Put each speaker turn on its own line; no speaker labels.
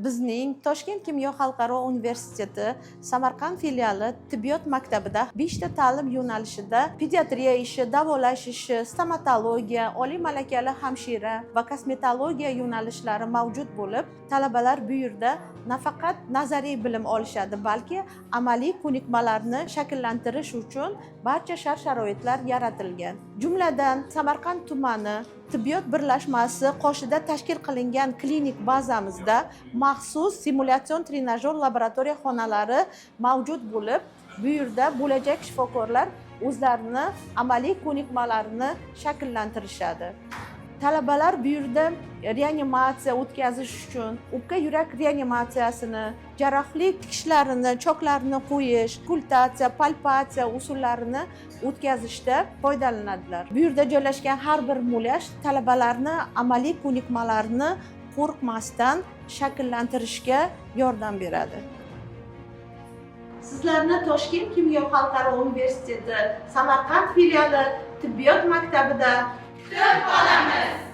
Bizning Toshkent kimyo xalqaro universiteti Samarqand filiali tibbiyot maktabida 5 ta ta'lim yo'nalishida pediatriya ishi, davolash ishi, stomatologiya, oliy malakali hamshira va kosmetologiya yo'nalishlari mavjud bo'lib, talabalar bu yerda nafaqat nazariy bilim olishadi, balki amaliy ko'nikmalarni shakllantirish uchun barcha shart-sharoitlar yaratilgan. Jumladan, Samarqand tumani tibbiyot birlashmasi qoshida tashkil qilingan klinik bazamizda maxsus simulятsion trenajyor laboratoriya xonalari mavjud bo'lib, bu yerda bo'lajak shifokorlar o'zlarini amaliy ko'nikmalarini shakllantirishadi. Talabalar bu yerda reanimatsiya o'tkazish uchun o'pka yurak reanimatsiyasini, jarrohlik tikishlarini, choklarini qo'yish, okultatsiya, palpatsiya usullarini o'tkazishda foydalanadilar. Bu yerda joylashgan har bir mulyaj talabalarni amaliy ko'nikmalarini qo'rqmasdan shakllantirishga yordam beradi. Sizlarni Toshkent kimyo xalqaro universiteti Samarqand filiali tibbiyot maktabida kutib qolamiz.